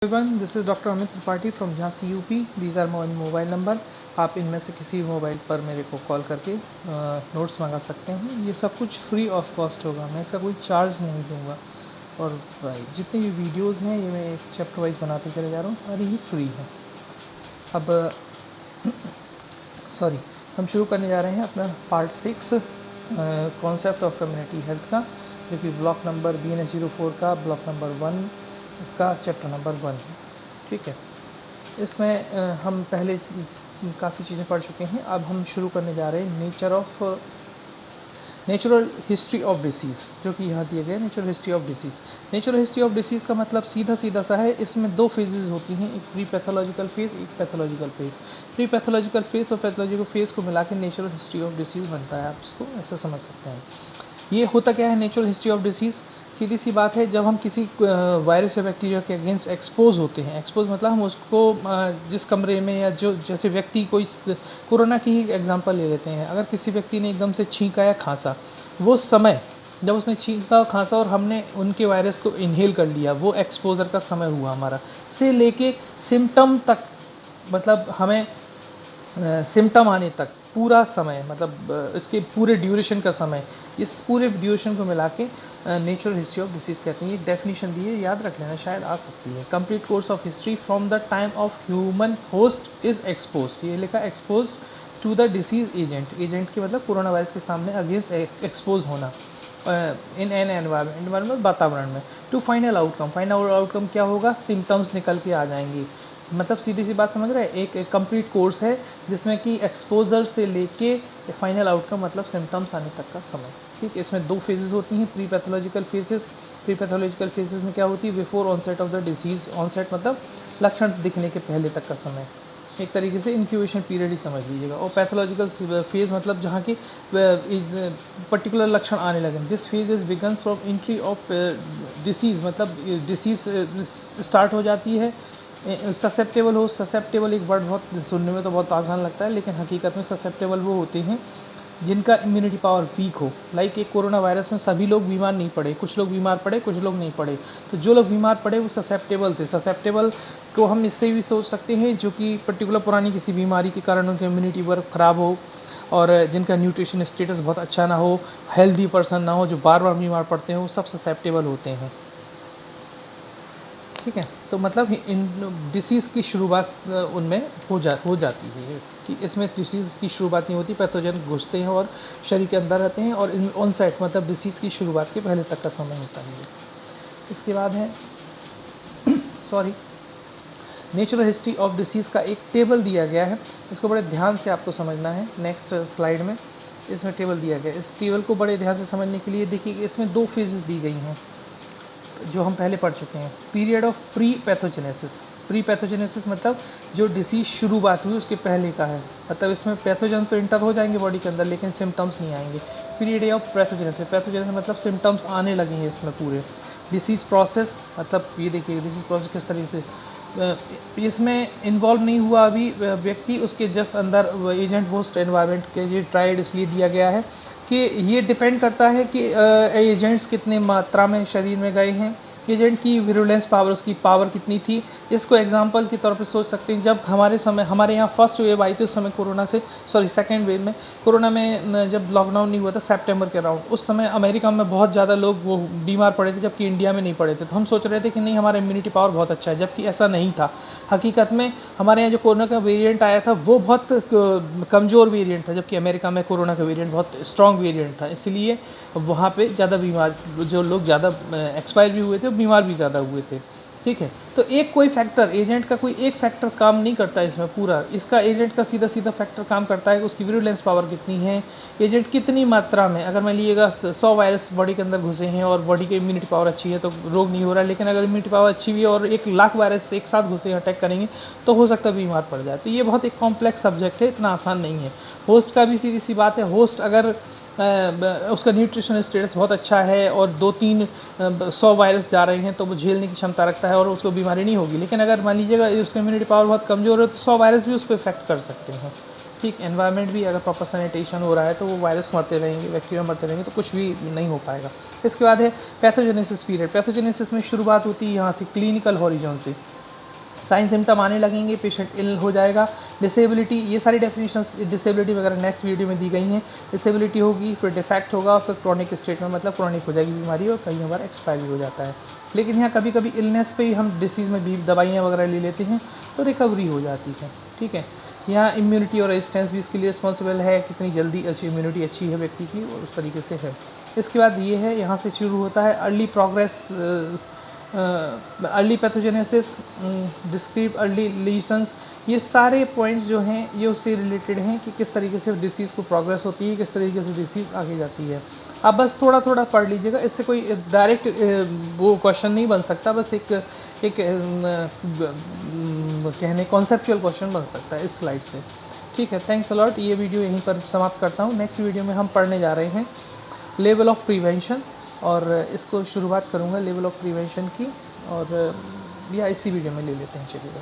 Everyone, this is doctor Amit Tripathi from Jhansi UP. These are my mobile number. आप इनमें से किसी भी मोबाइल पर मेरे को कॉल करके नोट्स मंगा सकते हैं। ये सब कुछ फ्री ऑफ कॉस्ट होगा, मैं इसका कोई चार्ज नहीं दूंगा। और जितनी भी वीडियोस हैं ये मैं एक चैप्टर वाइज बनाते चले जा रहा हूँ, सारी ही फ्री हैं। अब हम शुरू करने जा रहे हैं अपना part 6 concept of community health का, जो कि ब्लॉक नंबर BNS04 का ब्लॉक नंबर 1 का चैप्टर नंबर 1 है। ठीक है, इसमें हम पहले काफ़ी चीज़ें पढ़ चुके हैं। अब हम शुरू करने जा रहे हैं नेचुरल हिस्ट्री ऑफ डिसीज़, जो कि यहाँ दिया गया है। Natural history of disease, natural history of disease का मतलब सीधा सा है। इसमें दो फेजेस होती हैं, एक प्री पैथोलॉजिकल फेज़, एक pathological phase. Pre pathological phase और पैथोलॉजिकल फेज़ को मिला के नेचुरल हिस्ट्री ऑफ डिसीज़ बनता है। आप इसको ऐसा समझ सकते हैं। ये होता क्या है नेचुरल हिस्ट्री ऑफ डिसीज़? सीधी सी बात है, जब हम किसी वायरस या बैक्टीरिया के अगेंस्ट एक्सपोज होते हैं, एक्सपोज मतलब हम उसको जिस कमरे में या जो जैसे व्यक्ति कोई कोरोना की ही एग्जांपल ले लेते हैं। अगर किसी व्यक्ति ने एकदम से छींका या खांसा, वो समय जब उसने छींका खांसा और हमने उनके वायरस को इनहेल कर लिया, वो एक्सपोजर का समय हुआ हमारा, से लेके सिम्टम तक, मतलब हमें सिम्टम आने तक पूरा समय, मतलब इसके पूरे ड्यूरेशन का समय, इस पूरे ड्यूरेशन को मिला के नेचुरल हिस्ट्री ऑफ डिसीज़ कहते हैं। ये डेफिनेशन दी है, याद रख लेना, शायद आ सकती है। Complete course of history from the time of human host is expose, ये लिखा expose to the disease agent. Agent की मतलब कोरोना वायरस के सामने अगेंस्ट एक्सपोज होना इन एन एनवायरमेंट, वातावरण में। टू फाइनल आउटकम क्या होगा? सिम्टम्स निकल के आ जाएंगी। मतलब सीधी सी बात समझ रहे हैं, एक कंप्लीट कोर्स है जिसमें कि एक्सपोजर से लेके फाइनल आउटकम मतलब सिम्टम्स आने तक का समय। ठीक है, इसमें दो फेजेस होती हैं, pre pathological phases. Pre pathological phases में क्या होती है? Before onset of the disease. Onset मतलब लक्षण दिखने के पहले तक का समय, एक तरीके से इंक्यूबेशन पीरियड ही समझ लीजिएगा। और पैथोलॉजिकल फेज़ मतलब जहाँ की पर्टिकुलर लक्षण आने लगे। This phase is begin from entry of disease, मतलब डिसीज़ स्टार्ट हो जाती है। ससेप्टेबल एक वर्ड बहुत सुनने में तो बहुत आसान लगता है, लेकिन हकीकत में ससेप्टेबल वो होते हैं जिनका इम्यूनिटी पावर वीक हो। लाइक एक कोरोना वायरस में सभी लोग बीमार नहीं पड़े, कुछ लोग बीमार पड़े, कुछ लोग नहीं पड़े। तो जो लोग बीमार पड़े वो ससेप्टेबल थे। ससेप्टेबल को हम इससे भी सोच सकते हैं जो कि पर्टिकुलर पुरानी किसी बीमारी के कारण उनकी इम्यूनिटी पावर ख़राब हो, और जिनका न्यूट्रिशन स्टेटस बहुत अच्छा ना हो, हेल्दी पर्सन ना हो, जो बार बार बीमार पड़ते हैं, वो सब ससेप्टेबल होते हैं। ठीक है, तो मतलब इन डिसीज़ की शुरुआत उनमें हो जाती है कि इसमें डिसीज़ की शुरुआत नहीं होती, पैथोजन घुसते हैं और शरीर के अंदर रहते हैं, और ऑनसेट मतलब डिसीज़ की शुरुआत के पहले तक का समय होता है। इसके बाद है नेचुरल हिस्ट्री ऑफ डिसीज़ का एक टेबल दिया गया है, इसको बड़े ध्यान से आपको समझना है। नेक्स्ट स्लाइड में इसमें टेबल दिया गया है। इस टेबल को बड़े ध्यान से समझने के लिए देखिए कि इसमें दो फेजेस दी गई हैं जो हम पहले पढ़ चुके हैं। Period of pre pathogenesis. Pre pathogenesis मतलब जो डिसीज़ शुरुआत हुई उसके पहले का है, मतलब इसमें पैथोजन तो इंटर हो जाएंगे बॉडी के अंदर, लेकिन सिम्टम्स नहीं आएंगे। पीरियड ऑफ पैथोजेनेसिस, पैथोजेनेसिस मतलब सिम्टम्स आने लगेंगे इसमें पूरे। डिसीज़ प्रोसेस, मतलब ये देखिए डिसीज़ प्रोसेस किस तरीके से इसमें इन्वॉल्व नहीं हुआ अभी व्यक्ति, उसके जस्ट अंदर एजेंट होस्ट एनवायरनमेंट के लिए ट्राइड इसलिए दिया गया है कि ये डिपेंड करता है कि एजेंट्स कितने मात्रा में शरीर में गए हैं, एजेंट की विरुलेंस पावर, उसकी पावर कितनी थी। इसको एग्जांपल के तौर पे सोच सकते हैं, जब हमारे यहाँ फर्स्ट वेव आई थी उस समय सेकेंड वेव में कोरोना में जब लॉकडाउन नहीं हुआ था सितंबर के अराउंड, उस समय अमेरिका में बहुत ज़्यादा लोग वो बीमार पड़े थे, जबकि इंडिया में नहीं पड़े थे। तो हम सोच रहे थे कि नहीं हमारा इम्यूनिटी पावर बहुत अच्छा है, जबकि ऐसा नहीं था। हकीकत में हमारे यहाँ जो कोरोना का वेरिएंट आया था वो बहुत कमज़ोर वेरिएंट था, जबकि अमेरिका में कोरोना का वेरिएंट बहुत स्ट्रॉन्ग वेरिएंट था। इसलिए वहाँ पे ज़्यादा बीमार, जो लोग ज़्यादा एक्सपायर भी हुए थे, बीमार भी ज़्यादा हुए थे। ठीक है, तो एक कोई फैक्टर, एजेंट का कोई एक फैक्टर काम नहीं करता इसमें पूरा, इसका एजेंट का सीधा फैक्टर काम करता है, उसकी विरुलेंस पावर कितनी है, एजेंट कितनी मात्रा में। अगर मान लीजिएगा 100 वायरस बॉडी के अंदर घुसे हैं और बॉडी की इम्यूनिटी पावर अच्छी है तो रोग नहीं हो रहा है, लेकिन अगर इम्यूनिटी पावर अच्छी भी है और 1,00,000 वायरस एक साथ घुसे अटैक करेंगे तो हो सकता है बीमार पड़ जाए। तो ये बहुत एक कॉम्प्लेक्स सब्जेक्ट है, इतना आसान नहीं है। होस्ट का भी सीधी सी बात है, होस्ट अगर उसका न्यूट्रिशन स्टेटस बहुत अच्छा है और 2-3 100 वायरस जा रहे हैं तो वो झेलने की क्षमता रखता है और उसको बीमारी नहीं होगी। लेकिन अगर मान लीजिएगा उसका इम्यूनिटी पावर बहुत कमज़ोर है तो 100 वायरस भी उस पर इफेक्ट कर सकते हैं। ठीक, एनवायरनमेंट भी अगर प्रॉपर सैनिटेशन हो रहा है तो वो वायरस मरते रहेंगे, बैक्टीरिया मरते रहेंगे, तो कुछ भी नहीं हो पाएगा। इसके बाद है पैथोजेनेसिस पीरियड। पैथोजेनेसिस में शुरुआत होती है यहाँ से, क्लिनिकल हॉरिजॉन से। साइन सिम्टम आने लगेंगे, पेशेंट इल हो जाएगा। डिसेबिलिटी, ये सारी डेफिनेशंस डिसेबिलिटी वगैरह नेक्स्ट वीडियो में दी गई हैं। डिसेबिलिटी होगी, फिर डिफेक्ट होगा, फिर क्रॉनिक स्टेट में मतलब क्रॉनिक हो जाएगी बीमारी और कई बार एक्सपायर भी हो जाता है। लेकिन यहाँ कभी कभी इलनेस पे ही हम डिसीज़ में भी दवाइयाँ वगैरह ले लेते हैं तो रिकवरी हो जाती है। ठीक है, यहाँ इम्यूनिटी और रेजिस्टेंस भी इसके लिए रिस्पॉन्सिबल है, कितनी जल्दी इम्यूनिटी अच्छी है व्यक्ति की और उस तरीके से है। इसके बाद ये है, यहाँ से शुरू होता है early progress, early pathogenesis, discrete early lesions. ये सारे पॉइंट्स जो हैं ये उससे रिलेटेड हैं कि किस तरीके से डिसीज़ को प्रोग्रेस होती है, किस तरीके से डिसीज़ आगे जाती है। आप बस थोड़ा थोड़ा पढ़ लीजिएगा, इससे कोई डायरेक्ट वो क्वेश्चन नहीं बन सकता, बस एक कहने कॉन्सेप्चुअल क्वेश्चन बन सकता है इस स्लाइड से। ठीक है, थैंक्स अ लॉट। ये वीडियो यहीं पर समाप्त करता हूँ। नेक्स्ट वीडियो में हम पढ़ने जा रहे हैं लेवल ऑफ प्रिवेंशन, और इसको शुरुआत करूँगा लेवल ऑफ प्रिवेंशन की, और या इसी वीडियो में ले लेते हैं। चलिएगा,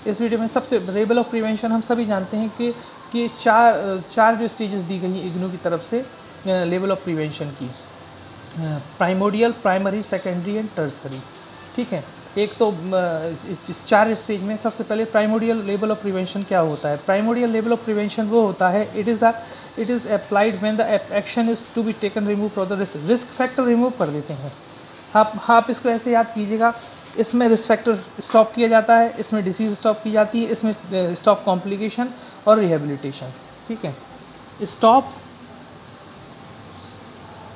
इस वीडियो में सबसे लेवल ऑफ प्रिवेंशन हम सभी जानते हैं कि चार जो स्टेजेस दी गई हैं इग्नू की तरफ से लेवल ऑफ प्रिवेंशन की, primordial, primary, secondary and tertiary. ठीक है, एक तो 4 स्टेज में सबसे पहले प्राइमोडियल लेवल ऑफ प्रिवेंशन क्या होता है। प्राइमोडियल लेवल ऑफ प्रिवेंशन वो होता है, it is applied when the action is to be taken remove for the risk factor remove कर देते हैं। आप इसको ऐसे याद कीजिएगा, इसमें रिस्क फैक्टर स्टॉप किया जाता है, इसमें डिसीज़ स्टॉप की जाती है, इसमें स्टॉप कॉम्प्लिकेशन और रिहेबिलिटेशन। ठीक है, stop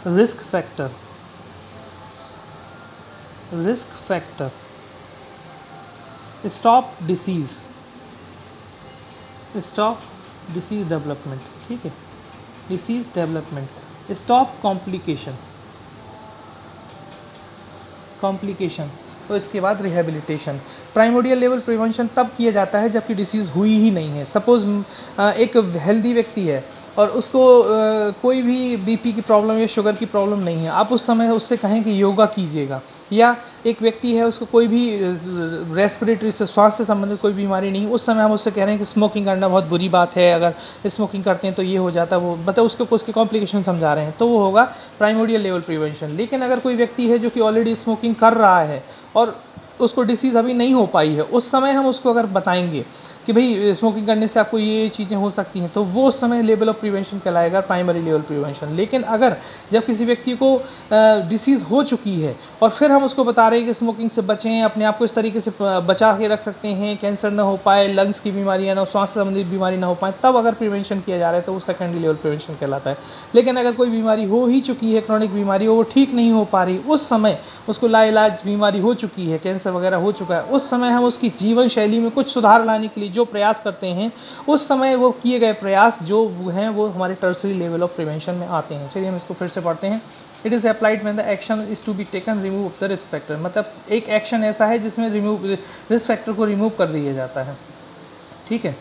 risk factor stop disease development. ठीक है, डिसीज़ डेवलपमेंट, स्टॉप कॉम्प्लिकेशन और इसके बाद रिहेबिलिटेशन। प्राइमोडियल लेवल प्रिवेंशन तब किया जाता है जबकि डिसीज़ हुई ही नहीं है। सपोज़ एक हेल्दी व्यक्ति है और उसको कोई भी बीपी की प्रॉब्लम या शुगर की प्रॉब्लम नहीं है, आप उस समय उससे कहें कि योगा कीजिएगा। या एक व्यक्ति है, उसको कोई भी रेस्पिरेटरी से, श्वास से संबंधित कोई बीमारी नहीं, उस समय हम उससे कह रहे हैं कि स्मोकिंग करना बहुत बुरी बात है, अगर स्मोकिंग करते हैं तो ये हो जाता है, वो मतलब उसके कॉम्प्लिकेशन समझा रहे हैं, तो वो होगा प्राइमोडियल लेवल प्रिवेंशन। लेकिन अगर कोई व्यक्ति है जो कि ऑलरेडी स्मोकिंग कर रहा है और उसको डिसीज़ अभी नहीं हो पाई है, उस समय हम उसको अगर बताएंगे कि भाई स्मोकिंग करने से आपको ये चीज़ें हो सकती हैं, तो वो समय लेवल ऑफ प्रिवेंशन कहलाएगा, प्राइमरी लेवल प्रिवेंशन। लेकिन अगर जब किसी व्यक्ति को डिसीज़ हो चुकी है और फिर हम उसको बता रहे हैं कि स्मोकिंग से बचें, अपने आप को इस तरीके से बचा के रख सकते हैं, कैंसर ना हो पाए, लंग्स की बीमारियाँ ना, श्वास संबंधित बीमारी ना हो पाए, तब अगर प्रिवेंशन किया जा रहा है तो वो सेकेंडरी लेवल प्रिवेंशन कहलाता है। लेकिन अगर कोई बीमारी हो ही चुकी है, क्रॉनिक बीमारी हो, वो ठीक नहीं हो पा रही, उस समय उसको लाइलाज बीमारी हो चुकी है, कैंसर वगैरह हो चुका है, उस समय हम उसकी जीवन शैली में कुछ सुधार लाने के लिए जो प्रयास करते हैं, उस समय वो किए गए प्रयास जो हैं वो हमारे टर्सरी लेवल ऑफ प्रिवेंशन में आते हैं। चलिए हम इसको फिर से पढ़ते हैं। It is applied when the action is to be taken remove of the risk factor, मतलब एक एक्शन ऐसा है जिसमें रिस्क फैक्टर को रिमूव कर दिया जाता है। ठीक है,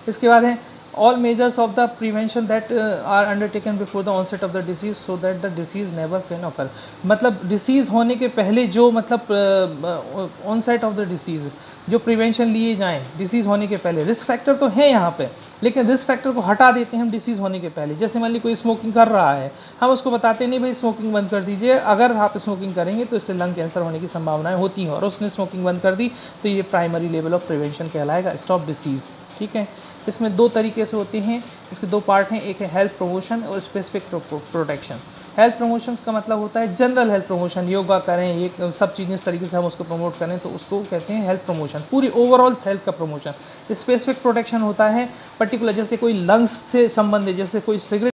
इसके बाद है all measures of the prevention that are undertaken before the onset of the disease so that the disease never can occur। मतलब डिसीज़ होने के पहले जो मतलब onset of the disease जो प्रिवेंशन लिए जाएं डिसीज़ होने के पहले। रिस्क फैक्टर तो है यहाँ पे, लेकिन रिस्क फैक्टर को हटा देते हैं हम डिसीज़ होने के पहले। जैसे मान ली कोई स्मोकिंग कर रहा है, हम उसको बताते नहीं भाई स्मोकिंग बंद कर दीजिए, अगर आप स्मोकिंग करेंगे तो इससे लंग कैंसर होने की संभावनाएं होती हैं, और उसने स्मोकिंग बंद कर दी तो ये प्राइमरी लेवल ऑफ प्रिवेंशन कहलाएगा, स्टॉप डिसीज़। ठीक है, इसमें 2 तरीके से होते हैं, इसके 2 पार्ट हैं, एक है हेल्थ प्रमोशन और स्पेसिफिक प्रोटेक्शन। हेल्थ प्रमोशन का मतलब होता है जनरल हेल्थ प्रमोशन, योगा करें, ये सब चीज़ें इस तरीके से हम उसको प्रमोट करें तो उसको कहते हैं हेल्थ प्रमोशन, पूरी ओवरऑल हेल्थ का प्रमोशन। स्पेसिफिक प्रोटेक्शन होता है पर्टिकुलर, जैसे कोई लंग्स से संबंधित, जैसे कोई सिगरेट